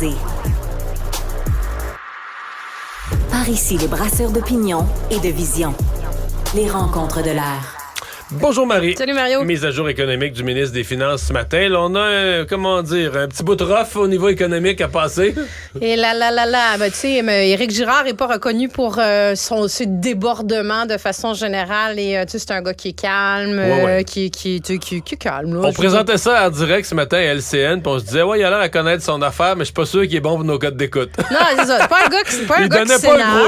croisée. Par ici, les brasseurs d'opinion et de vision. Les rencontres de l'air. Bonjour Marie. Salut Mario. Mise à jour économique du ministre des Finances ce matin. Là, on a un petit bout de rough au niveau économique à passer. Et là. Ben, tu sais, Éric Girard n'est pas reconnu pour ses débordements de façon générale. Et tu sais, c'est un gars qui est calme, qui est calme. Là, on présentait ça en direct ce matin à LCN, puis on se disait, il a l'air à connaître son affaire, mais je suis pas sûr qu'il est bon pour nos codes d'écoute. Non, c'est ça. C'est pas un gars qui il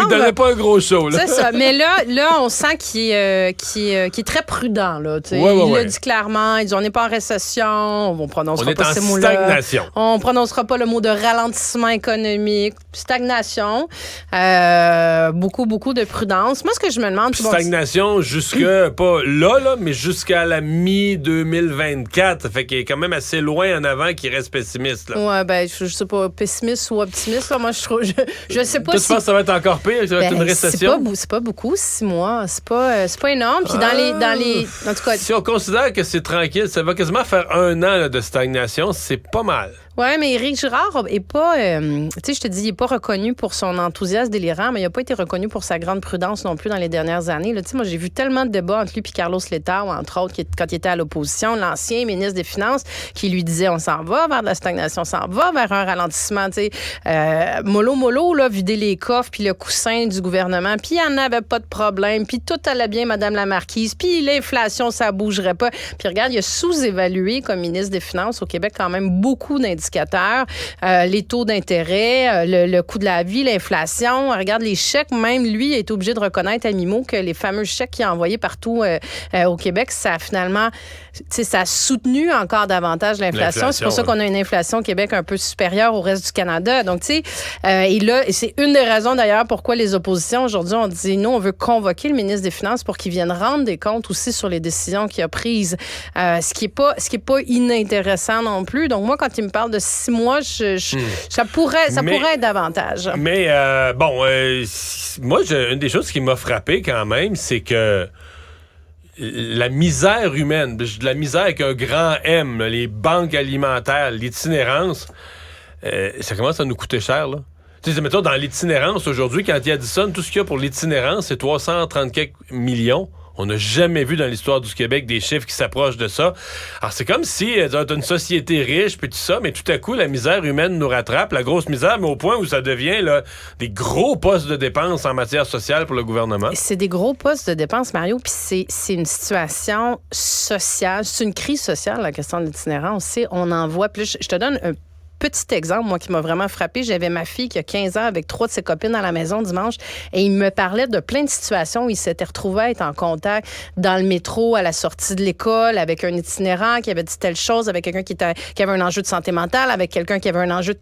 donnait pas un gros show. Là. C'est ça. Mais là, on sent qu'il est très prudent. Là, il l'a dit clairement, il dit on n'est pas en récession, on prononcera pas ces mots-là. Stagnation. On prononcera pas le mot de ralentissement économique, stagnation, beaucoup de prudence. Moi, ce que je me demande, c'est stagnation pas là, mais jusqu'à la mi-2024. Ça fait qu'il est quand même assez loin en avant qu'il reste pessimiste. Là. Ouais, ben je sais pas, pessimiste ou optimiste. Là, moi, je sais pas. Tu penses que ça va être encore pire, ça va être une récession? C'est pas beaucoup, 6 mois. C'est pas énorme. Puis dans les en tout cas, si on considère que c'est tranquille, ça va quasiment faire 1 an là, de stagnation, c'est pas mal. Oui, mais Éric Girard est pas, tu sais, je te dis, il n'est pas reconnu pour son enthousiasme délirant, mais il n'a pas été reconnu pour sa grande prudence non plus dans les dernières années. Tu sais, moi, j'ai vu tellement de débats entre lui et Carlos Letao, entre autres, quand il était à l'opposition, l'ancien ministre des Finances, qui lui disait, on s'en va vers de la stagnation, on s'en va vers un ralentissement, tu sais. Mollo, là, vider les coffres, puis le coussin du gouvernement, puis il n'y en avait pas de problème, puis tout allait bien, Madame la Marquise, puis l'inflation, ça bougerait pas. Puis regarde, il a sous-évalué comme ministre des Finances au Québec quand même beaucoup d'indicateurs. Les taux d'intérêt, le coût de la vie, l'inflation. Regarde les chèques, même lui est obligé de reconnaître à mi-mot que les fameux chèques qu'il a envoyés partout au Québec, ça a finalement, ça a soutenu encore davantage l'inflation. C'est pour ça qu'on a une inflation au Québec un peu supérieure au reste du Canada. Donc, tu sais, et là, c'est une des raisons d'ailleurs pourquoi les oppositions aujourd'hui ont dit, nous, on veut convoquer le ministre des Finances pour qu'il vienne rendre des comptes aussi sur les décisions qu'il a prises. Ce qui est pas inintéressant non plus. Donc, moi, quand il me parle de 6 mois, ça pourrait être davantage. Mais moi, une des choses qui m'a frappé quand même, c'est que la misère humaine, la misère avec un grand M, là, les banques alimentaires, l'itinérance, ça commence à nous coûter cher, là. Tu sais, mettons, dans l'itinérance, aujourd'hui, quand il additionnent tout ce qu'il y a pour l'itinérance, c'est 330 quelques millions. On n'a jamais vu dans l'histoire du Québec des chiffres qui s'approchent de ça. Alors, c'est comme si t'as une société riche, puis tout ça, mais tout à coup, la misère humaine nous rattrape, la grosse misère, mais au point où ça devient là, des gros postes de dépenses en matière sociale pour le gouvernement. C'est des gros postes de dépenses, Mario, puis c'est une situation sociale, c'est une crise sociale, la question de l'itinérance. On en voit plus. Je te donne un petit exemple, moi, qui m'a vraiment frappée. J'avais ma fille qui a 15 ans avec 3 de ses copines à la maison dimanche et il me parlait de plein de situations où il s'était retrouvé à être en contact dans le métro, à la sortie de l'école, avec un itinérant qui avait dit telle chose, avec quelqu'un qui avait un enjeu de santé mentale, avec quelqu'un qui avait un enjeu de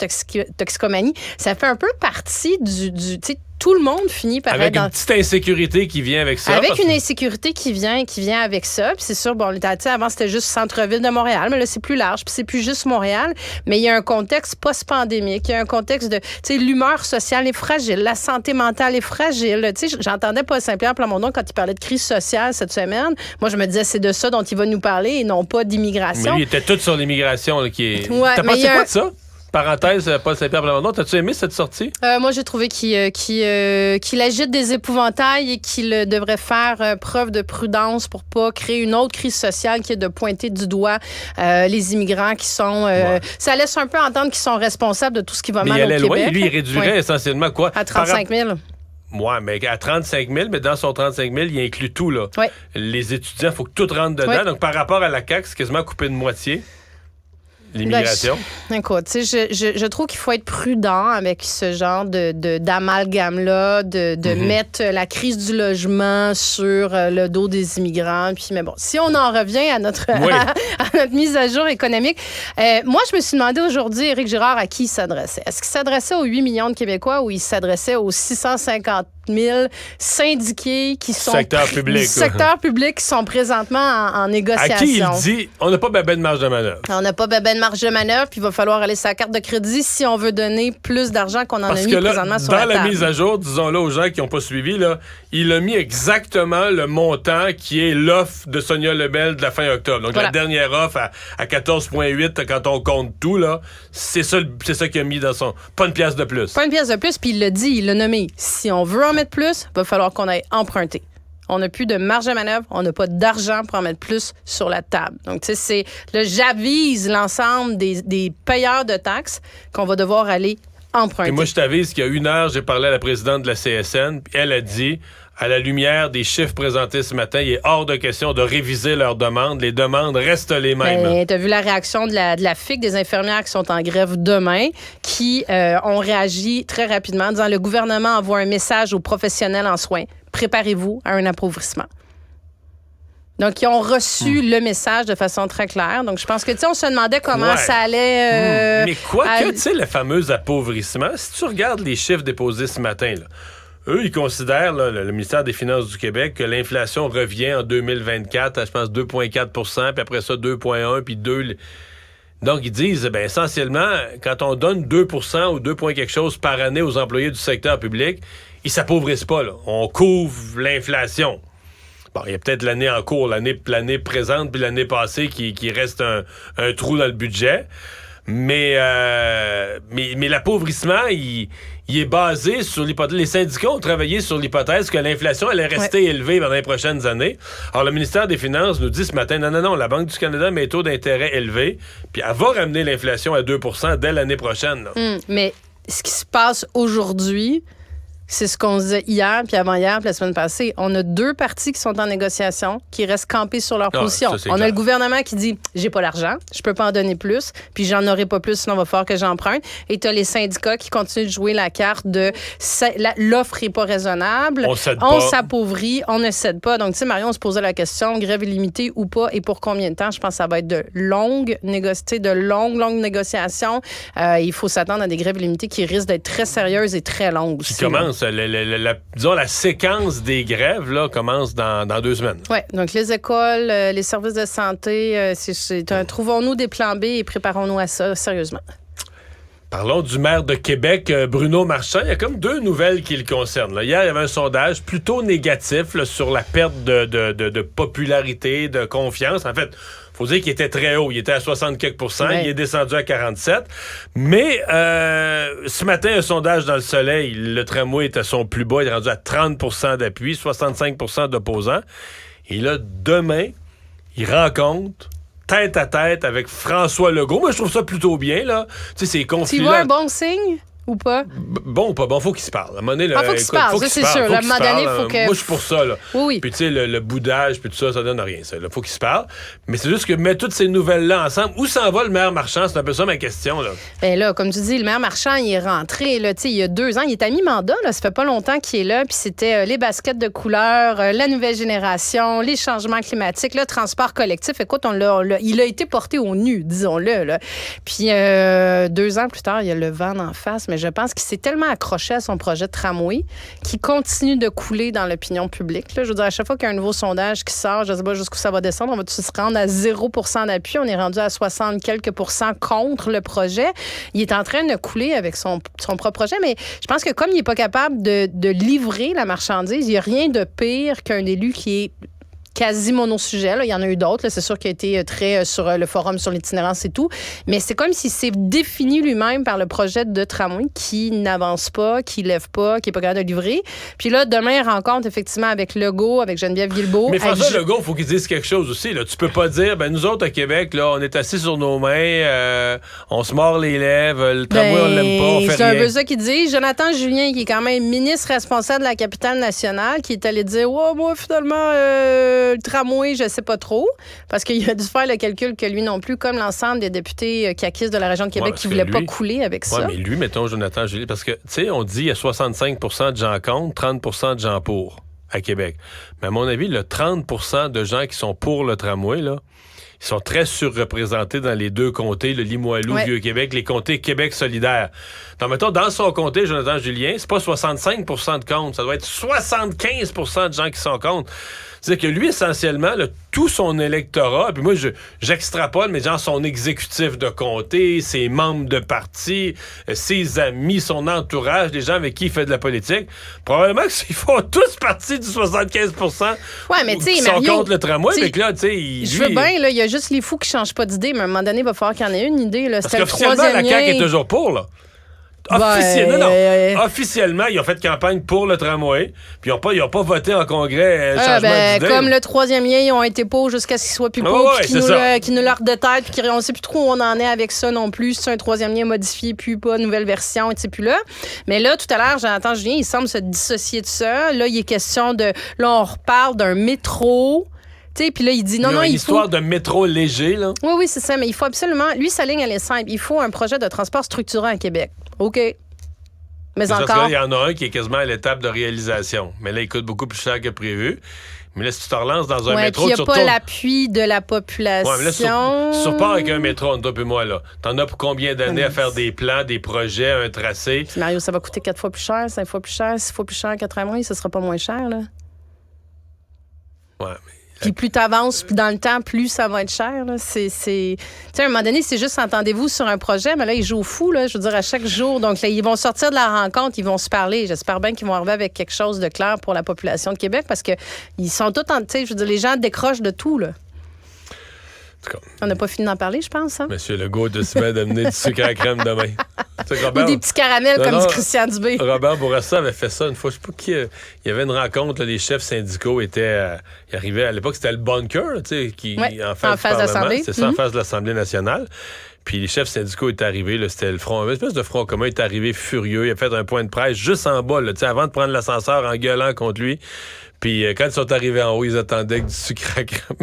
toxicomanie. Ça fait un peu partie du tu sais, tout le monde finit par avec une petite insécurité qui vient avec ça. Avec une insécurité qui vient avec ça. Puis c'est sûr, bon, avant, c'était juste centre-ville de Montréal, mais là, c'est plus large. Puis c'est plus juste Montréal. Mais il y a un contexte post-pandémique. Il y a un contexte de, tu sais, l'humeur sociale est fragile. La santé mentale est fragile. Tu sais, j'entendais Paul Saint-Pierre Plamondon quand il parlait de crise sociale cette semaine. Moi, je me disais, c'est de ça dont il va nous parler et non pas d'immigration. Mais lui, il était tout sur l'immigration. Là, qui est... Ouais, t'as pensé quoi de ça? Parenthèse, Paul Saint-Pierre Plamondon, t'as-tu aimé cette sortie? Moi, j'ai trouvé qu'il agite des épouvantails et qu'il devrait faire preuve de prudence pour pas créer une autre crise sociale qui est de pointer du doigt les immigrants qui sont... Ça laisse un peu entendre qu'ils sont responsables de tout ce qui va mal au Québec. Loin, lui, il réduirait essentiellement quoi? À 35 000. Oui, mais à 35 000, mais dans son 35 000, il inclut tout, là. Oui. Les étudiants, il faut que tout rentre dedans. Oui. Donc, par rapport à la CAQ, c'est quasiment coupé de moitié. L'immigration. Écoute, tu sais, je trouve qu'il faut être prudent avec ce genre d'amalgame-là, de mettre la crise du logement sur le dos des immigrants. Puis, mais bon, si on en revient à notre, à notre mise à jour économique, moi, je me suis demandé aujourd'hui, Éric Girard, à qui il s'adressait. Est-ce qu'il s'adressait aux 8 millions de Québécois ou il s'adressait aux 650 000 syndiqués qui sont secteur public, du secteur public qui sont présentement en négociation. À qui il dit on n'a pas ben de marge de manœuvre. On n'a pas ben de marge de manœuvre, puis il va falloir aller sur la carte de crédit si on veut donner plus d'argent qu'on en Parce a mis que là, présentement sur la table. dans la mise à jour, disons-là aux gens qui n'ont pas suivi, là, il a mis exactement le montant qui est l'offre de Sonia Lebel de la fin octobre. Donc, voilà. La dernière offre à 14,8 quand on compte tout, là, c'est ça qu'il a mis dans son... Pas une pièce de plus. Pas une pièce de plus, puis il l'a dit, il l'a nommé. Si on veut en mettre plus, il va falloir qu'on aille emprunter. On n'a plus de marge de manœuvre, on n'a pas d'argent pour en mettre plus sur la table. Donc, tu sais, j'avise l'ensemble des payeurs de taxes qu'on va devoir aller emprunter. Et moi, je t'avise qu'il y a 1 heure, j'ai parlé à la présidente de la CSN, puis elle a dit, à la lumière des chiffres présentés ce matin, il est hors de question de réviser leurs demandes. Les demandes restent les mêmes. Tu as vu la réaction de la FIC, des infirmières qui sont en grève demain, qui ont réagi très rapidement en disant le gouvernement envoie un message aux professionnels en soins. Préparez-vous à un appauvrissement. Donc, ils ont reçu le message de façon très claire. Donc, je pense que, tu sais, on se demandait comment ça allait... Mais quoi que, tu sais, le fameux appauvrissement, si tu regardes les chiffres déposés ce matin, là, eux, ils considèrent, là, le ministère des Finances du Québec, que l'inflation revient en 2024 à, je pense, 2,4 puis après ça, 2,1 puis 2... Donc, ils disent, bien, essentiellement, quand on donne 2 ou 2 points quelque chose par année aux employés du secteur public, ils s'appauvrissent pas, là. On couvre l'inflation. Bon, il y a peut-être l'année en cours, l'année présente puis l'année passée qui reste un trou dans le budget. Mais l'appauvrissement, il est basé sur l'hypothèse. Les syndicats ont travaillé sur l'hypothèse que l'inflation allait rester élevée pendant les prochaines années. Alors, le ministère des Finances nous dit ce matin, non, la Banque du Canada met un taux d'intérêt élevé, puis elle va ramener l'inflation à 2 dès l'année prochaine. Mais ce qui se passe aujourd'hui, c'est ce qu'on disait hier, puis avant-hier, puis la semaine passée. On a 2 partis qui sont en négociation, qui restent campés sur leur position. Ça, on clair. a le gouvernement qui dit « j'ai pas l'argent, je peux pas en donner plus, puis j'en aurai pas plus, sinon il va falloir que j'emprunte ». Et tu as les syndicats qui continuent de jouer la carte de l'offre est pas raisonnable, on s'appauvrit, on ne cède pas. Donc, tu sais, Marion, on se posait la question, grève illimitée ou pas, et pour combien de temps? Je pense que ça va être de longues négociations. Il faut s'attendre à des grèves illimitées qui risquent d'être très sérieuses et très longues aussi. Qui commencent disons, la séquence des grèves là, commence dans 2 semaines. Oui, donc les écoles, les services de santé, trouvons-nous des plans B et préparons-nous à ça sérieusement. Parlons du maire de Québec, Bruno Marchand. Il y a comme 2 nouvelles qui le concernent. Là. Hier, il y avait un sondage plutôt négatif là, sur la perte de popularité, de confiance. En fait, faut dire qu'il était très haut. Il était à 60 quelques %. Ouais. Il est descendu à 47. Mais ce matin, un sondage dans Le Soleil, le tramway est à son plus bas. Il est rendu à 30 % d'appui, 65 % d'opposants. Et là, demain, il rencontre tête à tête avec François Legault. Moi, je trouve ça plutôt bien, là. Tu sais, ces conflits-là... Tu vois un bon signe ou pas? Bon ou pas bon, faut qu'il se parle. À un moment donné, faut qu'il se parle, ça, c'est sûr. À un moment donné, faut que... Moi, je suis pour ça, là. Oui. Puis, tu sais, le boudage, puis tout ça, ça donne rien, ça. Là. Faut qu'il se parle. Mais c'est juste que mettre toutes ces nouvelles-là ensemble, où s'en va le maire Marchand? C'est un peu ça ma question, là. Bien là, comme tu dis, le maire Marchand, il est rentré, là, tu sais, il y a 2 ans. Il est à mi-mandat, là. Ça fait pas longtemps qu'il est là. Puis c'était les baskets de couleur, la nouvelle génération, les changements climatiques, le transport collectif. Écoute, il a été porté au nu, disons-le, là. Puis 2 ans plus tard, il y a le vent en face. Mais je pense qu'il s'est tellement accroché à son projet de tramway qui continue de couler dans l'opinion publique. Là. Je veux dire, à chaque fois qu'il y a un nouveau sondage qui sort, je ne sais pas jusqu'où ça va descendre, on va se rendre à 0 % d'appui. On est rendu à 60 quelques % contre le projet. Il est en train de couler avec son propre projet, mais je pense que comme il n'est pas capable de livrer la marchandise, il n'y a rien de pire qu'un élu qui est quasi monosujet. Là. Il y en a eu d'autres. Là. C'est sûr qu'il a été très sur le forum sur l'itinérance et tout. Mais c'est comme s'il s'est défini lui-même par le projet de tramway qui n'avance pas, qui lève pas, qui n'est pas capable de livrer. Puis là, demain, il rencontre effectivement avec Legault, avec Geneviève Guilbeault. Mais François Legault, il faut qu'il dise quelque chose aussi. Là. Tu peux pas dire, nous autres à Québec, là, on est assis sur nos mains, on se mord les lèvres, le tramway, on l'aime pas, on fait rien. C'est un peu ça qu'il dit. Jonathan Julien, qui est quand même ministre responsable de la capitale nationale, qui est allé dire, moi, finalement, le tramway, je sais pas trop, parce qu'il a dû faire le calcul que lui non plus, comme l'ensemble des députés caquistes de la région de Québec qui voulaient pas couler avec ça. Oui, mais lui, mettons Jonathan Julien, parce que, tu sais, on dit il y a 65 % de gens contre, 30 % de gens pour à Québec. Mais à mon avis, le 30 % de gens qui sont pour le tramway, là, ils sont très surreprésentés dans les deux comtés, le Limoilou, Vieux-Québec, les comtés Québec solidaire. Donc, mettons, dans son comté, Jonathan Julien, c'est pas 65 % de contre, ça doit être 75 % de gens qui sont contre. C'est-à-dire que lui, essentiellement, là, tout son électorat, puis moi, j'extrapole, mais genre son exécutif de comté, ses membres de parti, ses amis, son entourage, les gens avec qui il fait de la politique, probablement qu'ils font tous partie du 75 % mais qui sont contre le tramway. Mais là, tu sais, je veux bien, là, il y a juste les fous qui changent pas d'idée, mais à un moment donné, il va falloir qu'il y en ait une idée. Là. Parce qu'officiellement, la CAQ est toujours pour, là. Officiellement, ils ont fait campagne pour le tramway, puis ils n'ont pas voté en congrès changement d'idée. Comme le troisième lien, ils ont été pour jusqu'à ce qu'il soit plus pour, puis qu'ils nous leur de tête, puis qu'on ne sait plus trop où on en est avec ça non plus. C'est un troisième lien modifié, puis pas nouvelle version, et tu sais plus là. Mais là, tout à l'heure, Jonathan Julien, il semble se dissocier de ça. Là, il est question de... Là, on reparle d'un métro... Puis là, il dit non, une histoire de métro léger, là. Oui, c'est ça, mais il faut absolument... Lui, sa ligne, elle est simple. Il faut un projet de transport structurant à Québec. OK. Mais encore... Là, il y en a un qui est quasiment à l'étape de réalisation. Mais là, il coûte beaucoup plus cher que prévu. Mais là, si tu te relances dans un métro... il n'y a pas l'appui de la population. Ouais, mais là, si tu pars avec un métro, entre toi et moi, là, t'en as pour combien d'années à faire des plans, des projets, un tracé? Puis Mario, ça va coûter 4 fois plus cher, 5 fois plus cher, 6 fois plus cher, 4 mois, ce sera pas moins cher, là. Ouais, mais... Puis plus t'avances dans le temps, plus ça va être cher. Là. Tu sais, à un moment donné, c'est juste entendez-vous sur un projet, mais là, ils jouent au fou, là, je veux dire, à chaque jour. Donc, là, ils vont sortir de la rencontre, ils vont se parler. J'espère bien qu'ils vont arriver avec quelque chose de clair pour la population de Québec parce que ils sont tous tu sais, je veux dire, les gens décrochent de tout, là. On n'a pas fini d'en parler, je pense. Hein? Monsieur Legault décidait d'amener du sucre à crème demain. Ou des petits caramels comme du Christian Dubé. Robert Bourassa avait fait ça une fois. Je sais pas qui. Il y avait une rencontre, là, les chefs syndicaux étaient. Ils arrivaient à l'époque, c'était le bunker, qui en face de l'Assemblée. C'est ça, en face de l'Assemblée nationale. Puis les chefs syndicaux étaient arrivés, là, c'était le front, une espèce de front commun, il est arrivé furieux. Il a fait un point de presse juste en bas, là, avant de prendre l'ascenseur en gueulant contre lui. Puis quand ils sont arrivés en haut, ils attendaient que du sucre à crème.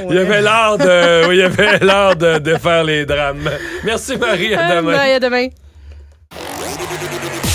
Il y avait l'art de faire les drames. Merci Marie, à demain. À demain.